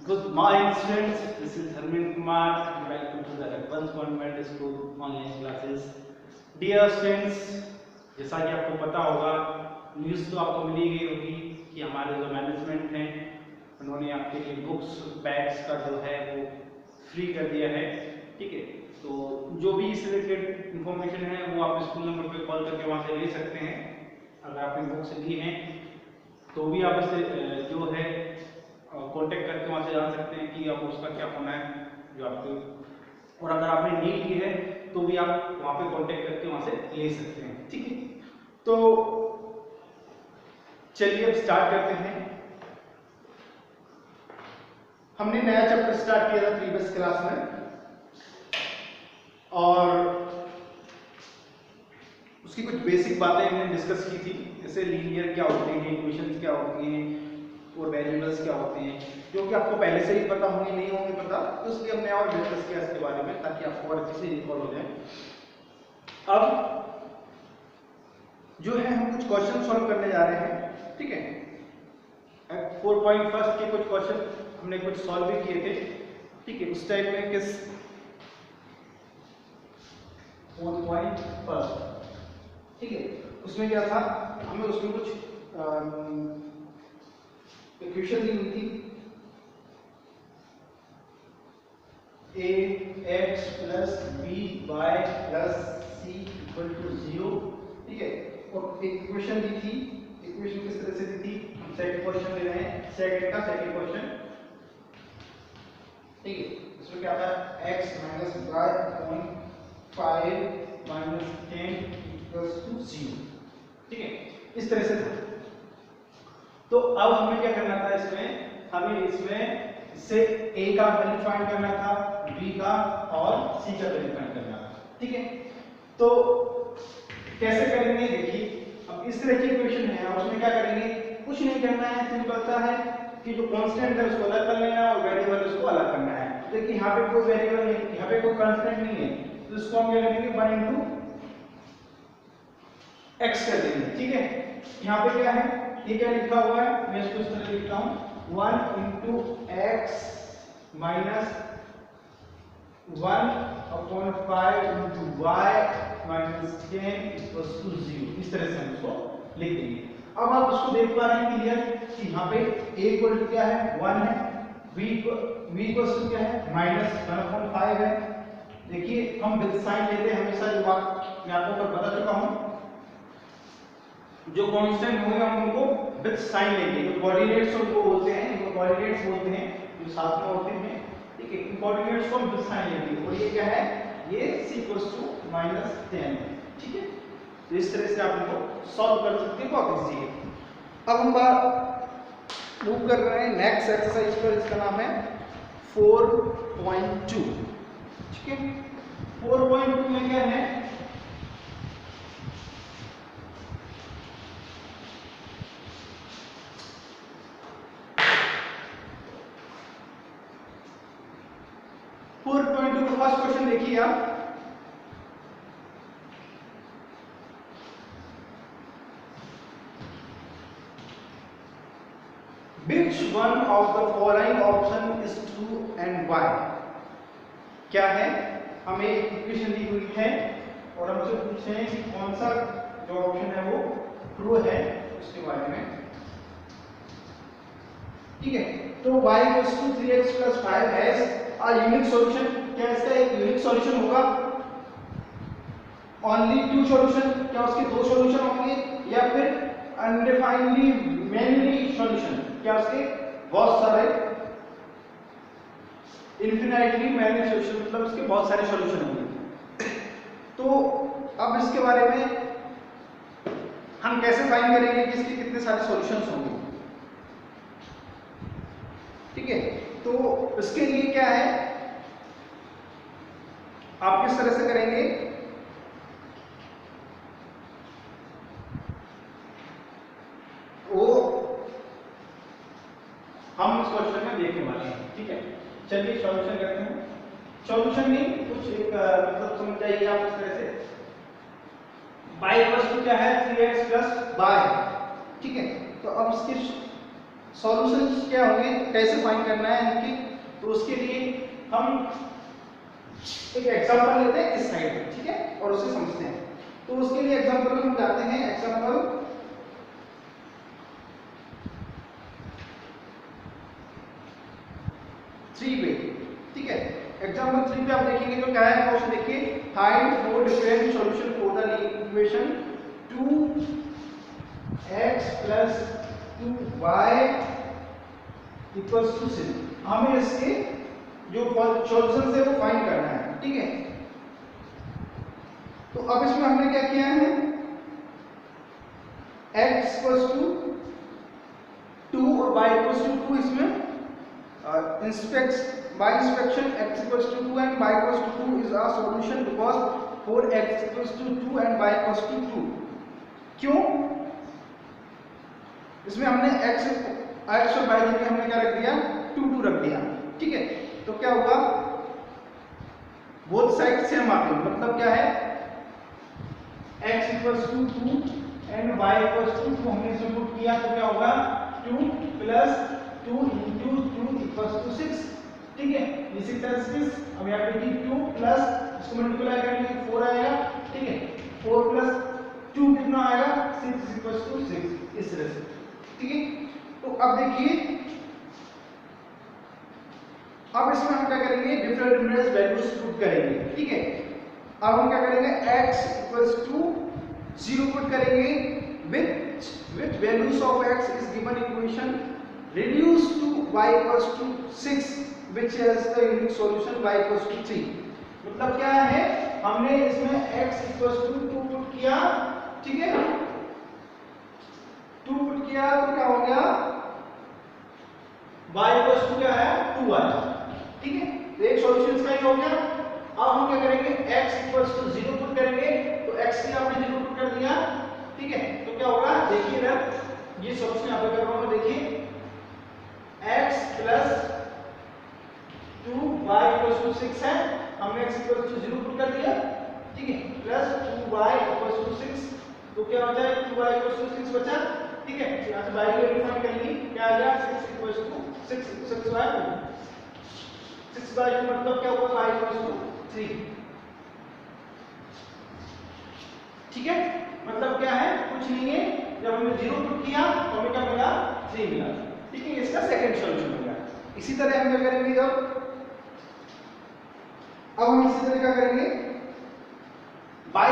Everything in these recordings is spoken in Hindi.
Good morning, students. This is Harmin Kumar. Welcome to the Advanced Convent School online classes. Dear students, जैसा कि आपको पता होगा, न्यूज़ तो आपको मिली गई होगी कि हमारे जो मैनेजमेंट हैं उन्होंने आपके लिए बुक्स बैग्स का जो है वो फ्री कर दिया है। ठीक है, तो जो भी इस रिलेटेड इंफॉर्मेशन है वो आप स्कूल नंबर पे कॉल करके वहाँ से ले सकते हैं। अगर आपने बुक्स ली हैं तो भी आप इसे जो है कांटेक्ट करके वहाँ से जान सकते हैं कि आप उसका क्या होना है जो आपको, और अगर आपने नहीं ली है तो भी आप वहाँ पे कांटेक्ट करके वहाँ से ले सकते हैं। ठीक है, तो चलिए अब स्टार्ट करते हैं। हमने नया चैप्टर स्टार्ट किया था प्रीवियस क्लास में, और उसकी कुछ बेसिक बातें हमने डिस्कस की थी, जैसे लीनियर क्या होते हैं, इक्वेशंस क्या होती हैं और वेरिएबल्स क्या होते हैं, जो कि आपको पहले से ही पता होंगे, नहीं होंगे पता, तो इसलिए हमने और डिस्कस किया इसके बारे में ताकि आपको और अच्छे से रिकॉल हो जाए। अब जो है हम कुछ क्वेश्चन सॉल्व करने जा रहे हैं। ठीक है, 4.1 के कुछ क्वेश्चन हमने कुछ सॉल्व भी किए थे। ठीक है, उस टाइम में किस 4.1, ठीक है, उसमें क्या था, हमें उसमें कुछ इक्वेशन दी हुई थी, ax plus B Y plus C equal to 0। ठीक है, और एक इक्वेशन दी थी, इक्वेशन किस तरह से दी थी, हम सेकंड क्वेश्चन ले रहे हैं, सेकंड का सेकंड क्वेश्चन। ठीक है, इसमें क्या था, x minus Y upon 5 minus 10 equals to 0। ठीक है, इस तरह से था। तो अब हमें क्या करना था, इसमें हमें इसमें से a का वैल्यू फाइंड करना था, b का और c का वैल्यू फाइंड करना था। ठीक है, तो कैसे करेंगे, देखिए अब इस तरह की इक्वेशन है, उसमें क्या करेंगे, कुछ नहीं करना है, सिंपल सा है कि जो कांस्टेंट है उसको अलग कर लेना है और वेरिएबल उसको अलग करना है। देखिए यहाँ पे कोई वेरिएबल नहीं, यहाँ पे कोई कांस्टेंट नहीं है, तो इसको हम क्या करेंगे, 1 into x कर देंगे। ठीक है, यहाँ पे क्या है, ये क्या लिखा हुआ है, मैं इसको इस तरह लिखता हूँ, 1 into x minus 1 upon 5 into y minus 10 equals to 0। इस तरह से हम इसको लिख देंगे। अब आप इसको देख पा रहे हैं क्लियर कि यहाँ पे a इक्वल टू क्या है, 1 है, v इक्वल्स टू क्या है, माइनस 1 अपॉन 5 है। देखिए हम विद साइन लेते हैं हमेशा, जो बात मैं आपको बता चुका हूँ, जो कांस्टेंट होंगे हम उनको विद साइन लेंगे, जो कोऑर्डिनेट्स उनको बोलते हैं, जो कोऑर्डिनेट्स बोलते हैं जो साथ में होते हैं। ठीक है, इन कोऑर्डिनेट्स को हम विद साइन लेंगे, और ये क्या है, ये c = -10 है। ठीक है, तो इस तरह से आप इनको सॉल्व कर सकते हैं, बहुत इजी है। अब हम मूव कर रहे हैं नेक्स्ट एक्सरसाइज पर, इसका नाम है 4.2। ठीक है, 4.2 में क्या है, फर्स्ट क्वेश्चन देखिए आप, Which one of the following option is true and why? क्या है, हमें एक इक्वेशन दी हुई है और हमसे पूछते हैं कि कौन सा जो ऑप्शन है वो ट्रू है, उसके बारे में। ठीक है, तो y = 3x + 5 has a unique solution. क्या इसका एक यूनिक सॉल्यूशन होगा, ओनली 2 सॉल्यूशन, क्या उसके 2 सॉल्यूशन होंगे, या फिर अनडिफाइंडली मेनी सॉल्यूशन, क्या उसके बहुत सारे, इन्फिनाइटली मैनी सॉल्यूशन, मतलब उसके बहुत सारे सॉल्यूशन होंगे। तो अब इसके बारे में हम कैसे फाइंड करेंगे कि इसके कितने सारे सॉल्यूशंस होंगे। ठीक है, तो इसके लिए क्या है, आप किस तरह से करेंगे, वो हम इस क्वेश्चन में देखने वाले हैं। ठीक है, चलिए सॉल्यूशन करते हैं। सॉल्यूशन नहीं, कुछ एक मतलब समझ जाइए आप इस तरह से, y = क्या है, 3x + y। ठीक है, तो अब इसके सॉल्यूशन क्या होंगे, कैसे फाइंड करना है इनकी, तो उसके लिए हम एक एग्जांपल लेते हैं इस साइड में, ठीक है, और उसे समझते हैं। तो उसके लिए एग्जांपल में हम जाते हैं एग्जांपल 3 पे, ठीक है। एग्जांपल 3 पे आप देखेंगे तो क्या है, क्वेश्चन देखिए, find 4 different solution for the equation 2x + 2y = 6। हमें इसके जो सॉल्यूशन है वो फाइंड करना है, ठीक है। तो अब इसमें हमने क्या किया है, x = 2 और y = 2, इसमें by inspection x = 2 and y = 2 is a solution because for x = 2 and y = 2। क्यों, इसमें हमने x और y जगह हमने क्या रख दिया, 2 रख दिया, ठीक है। तो क्या होगा, बोथ साइड सेम आ गई, मतलब क्या है, x = 2 एंड y = 2 हमने इसमें पुट किया तो क्या होगा, 2 + 2 × 2 = 6, ठीक है। ये 6 है 6, अब यहाँ पे 2 प्लस इसको मल्टीप्लाई करेंगे 4 आएगा, ठीक है। 4 + 2 कितना आएगा, 6 = 6, इस तरह से, ठीक है। तो अब देखिए, अब इसमें हम क्या करेंगे, डिफरेंट वैल्यूज पुट करेंगे, ठीक है। अब हम क्या करेंगे, x = 0 पुट करेंगे, with values of x is given equation reduced to y = 6 which has the unique solution y = 3। मतलब क्या है, हमने इसमें x = 2 पुट किया, ठीक है, 2 पुट किया तो क्या हो गया, y = क्या है, 2 आया, ठीक है। तो एक सॉल्यूशन इसका ही हो गया। अब हम क्या करेंगे, x = 0 पुट करेंगे, तो x की आपने 0 पुट कर दिया, ठीक है। तो क्या होगा, देखिए इधर ये सॉल्यूशन यहां पे कर रहा हूं, देखिए x + 2 y = 6 है, हमने x = 0 पुट कर दिया, ठीक है, प्लस 2y = 6, तो क्या हो जाए, 2y = 6 बचा, ठीक है। यहां से y की वैल्यू फाइंड कर ली, क्या आ गया, 6 = 6/2, 6/2 मतलब क्या होगा, y = 3, ठीक है। मतलब क्या है, कुछ नहीं है, जब हमने 0 पुट किया तो हमें क्या मिला, 3 मिला, ठीक है। इसका सेकंड सॉल्यूशन हो गया। इसी तरह हम क्या करेंगे, अब हम इसी तरह क्या करेंगे, y =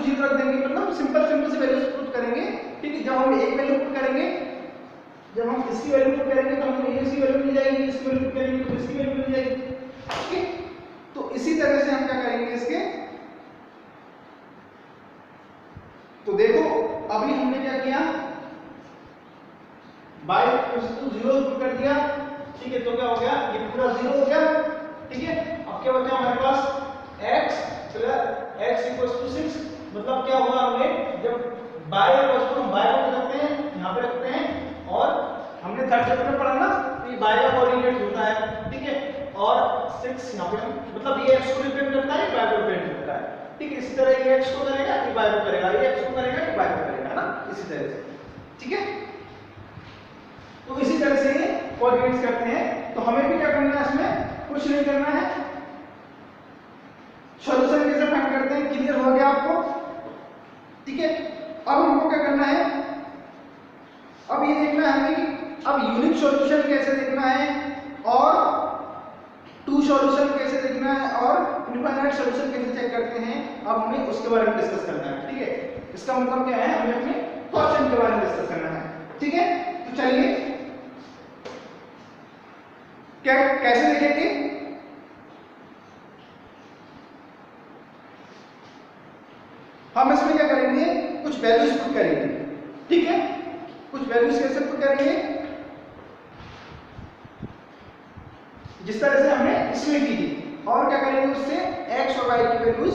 0 रख देंगे, मतलब सिंपल से वैल्यूज पुट करेंगे, ठीक है। जब हम एक वैल्यू पुट करेंगे, जब हम इसकी वैल्यू पुट करेंगे तो हमें इसकी वैल्यू मिल जाएगी, इसकी वैल्यू पुट करेंगे तो इसकी वैल्यू मिल जाएगी, ठीक है। तो इसी तरह से हम क्या करेंगे इसके, तो देखो अभी हमने क्या किया, y = 0 पुट कर दिया, ठीक है। तो क्या हो गया, ये पूरा 0 हो गया, ठीक है। अब क्या बचा हमारे पास, x = 6, मतलब क्या हुआ, हमने जब y = हम y को रखते हैं, यहां पे रखते हैं, और हमने थर्ड चैप्टर में पढ़ा ना, तो ये y का कोऑर्डिनेट होता है, ठीक है। और 6 यहां पे मतलब ये x को रिप्रेजेंट करता है, y को रिप्रेजेंट करता है, ठीक है। इसी तरह ये x को करेगा, ये y को करेगा, ये x को करेगा, ये y को करेगा, है ना, इसी तरह से, ठीक है। तो इसी तरह से ये कोऑर्डिनेट्स करते हैं। तो हमें भी क्या करना है, इसमें कुछ नहीं करना है, सॉल्यूशन कैसे फाइंड करते हैं, क्लियर हो गया आपको, ठीक है। अब हमको क्या करना है, अब ये देखना है हमें कि अब यूनिक सॉल्यूशन कैसे देखना है, और 2 सॉल्यूशन कैसे देखना है, और इनफाइनाइट सॉल्यूशन कैसे चेक करते हैं, अब हमें उसके बारे में डिस्कस करना है, ठीक है। इसका मतलब क्या है, हमें अपने क्वेश्चन के बारे में डिस्कस करना है, ठीक है। तो चलिए क्या कैसे देखेंगे, हम इसमें क्या करेंगे, कुछ वैल्यूज पुट करेंगे, ठीक है। कुछ वैल्यूज कैसे पुट करेंगे, जिस तरह से हमने इसमें की थी, और क्या करेंगे, उससे x और y की वैल्यूज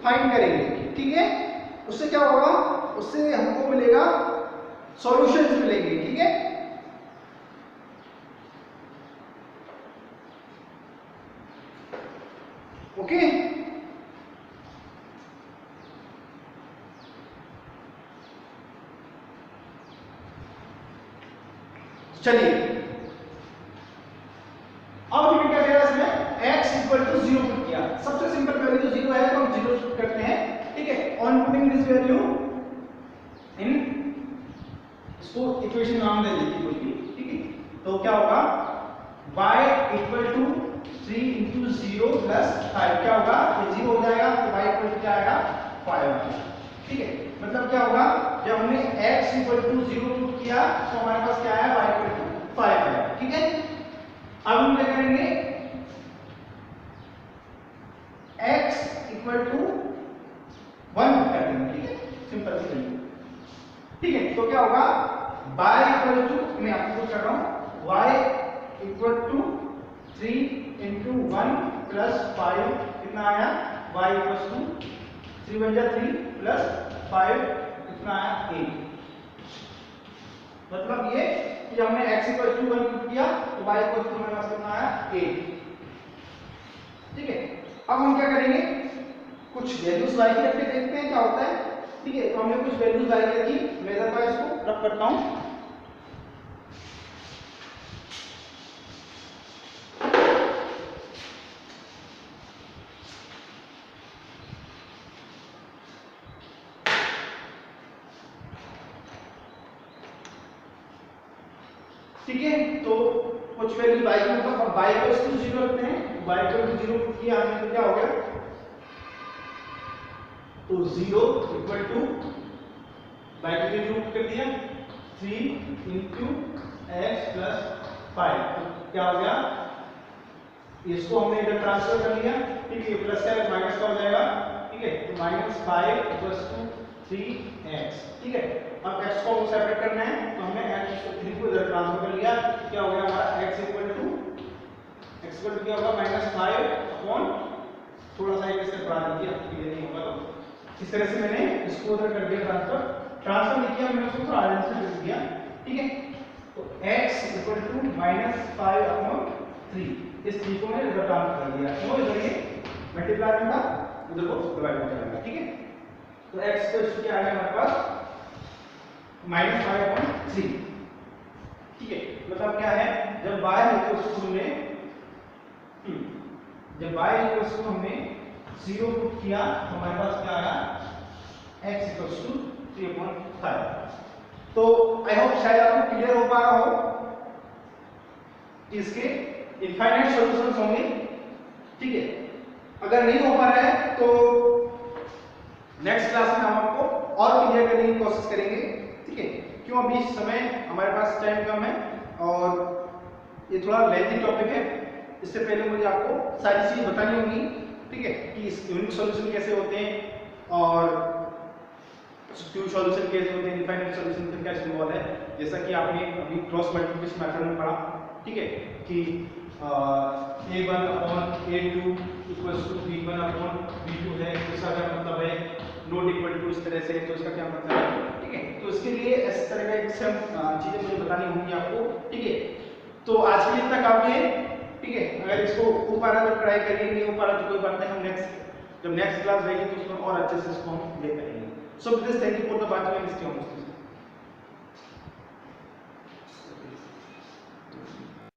फाइंड करेंगे, ठीक है। उससे क्या होगा, उससे हमको मिलेगा सॉल्यूशंस मिलेंगे, ठीक है। ओके, चलिए क्या होगा y equal to 3 into 0 plus 5 क्या होगा, ये 0 हो जाएगा तो y इक्वल टू क्या आएगा 5। ठीक है, मतलब क्या होगा जब हमने x इक्वल टू 0 पुट किया तो हमारे पास क्या है y इक्वल टू 5 है। ठीक है, अब हम क्या करेंगे x इक्वल टू 1 कर देंगे। ठीक है, सिंपल सी। ठीक है, तो क्या होगा y इक्वल टू, मैं आपको कर रहा हूं y equal to 3 into 1 plus 5 कितना आया y इक्वल टू 3 बन जाए 3 प्लस 5 कितना आया 8। मतलब ये कि हमने x इक्वल टू 1 पुट किया तो y इक्वल टू हमारे पास कितना आया 8। ठीक है, अब हम क्या करेंगे कुछ वैल्यूज y की रख के देखते हैं क्या होता है। ठीक है, तो हमने कुछ वैल्यूज y की रखी, मैं इधर का इसको रख करता हूं। ठीक है, तो कुछ वैल्यू y की मतलब y इक्वल टू 0 रखते हैं, y इक्वल टू 0 पुट किया हमने तो क्या हो गया, तो 0 इक्वल टू y की वैल्यू पुट कर दिया 3 इंटू x प्लस 5 तो क्या हो गया, इसको हमने इधर ट्रांसफर कर लिया। ठीक है, प्लस का माइनस का हो जाएगा। ठीक है, तो -5 इक्वल टू 3x। ठीक है, अब x को सेपरेट करना है तो हमने x को 3 को इधर ट्रांसफर कर लिया, क्या हो गया हमारा x इक्वल टू क्या होगा -5 अपॉन थोड़ा सा इससे बढ़ा दीजिए, क्लियर नहीं होगा तो इस तरह से मैंने इसको उधर कर दिया ट्रांसफर नहीं किया, मैंने उसको थोड़ा आगे से लिख दिया। ठीक है, तो x इक्वल टू -5 अपॉन 3 इस 3 को मैंने इधर ट्रांसफर कर दिया, तो इधर ये मल्टीप्लाई में था उधर को डिवाइड हो जाएगा। ठीक है, तो x को क्या आएगा हमारे पास -5/3। ठीक है, मतलब क्या है जब y इक्वल टू में जब y इक्वल टू हमने 0 पुट किया तो हमारे पास क्या आया x इक्वल टू 3/5। तो आई होप शायद आपको क्लियर हो पा रहा हो, इसके इनफाइनाइट सॉल्यूशंस होंगे। ठीक है, अगर नहीं हो पा रहा है तो नेक्स्ट क्लास में हम आपको और क्लियर करने की कोशिश करेंगे। ठीक है, क्यों अभी समय हमारे पास टाइम कम है और ये थोड़ा लेंथी टॉपिक है, इससे पहले मुझे आपको सारी चीज़ बतानी होगी। ठीक है, कि इस यूनिट सॉल्यूशन कैसे होते हैं और क्यू सॉल्यूशन कैसे होते हैं, इनफाइनाइट सॉल्यूशन का क्या सिंबल है, जैसा कि आपने अभी क्रॉस मल्टीप्लिकेशन मेथड में पढ़ा। ठीक है, कि a1 upon a2 equals to b1 upon b2 है, इसका क्या मतलब है नॉट इक्वल टू इस तरह से, तो इसका क्या मतलब है। ठीक है, तो इसके लिए इस तरह का एक सब चीजें मुझे बतानी होंगी आपको। ठीक है, तो आज के लिए इतना काफी है। ठीक है, अगर इसको हो पा रहा तो ट्राई करिए, नहीं हो पा रहा तो कोई बात नहीं, हम जब नेक्स्ट क्लास रहेगी तो उसमें और अच्छे से इसको हम ले करेंगे। So this thank you for the watching and stay home.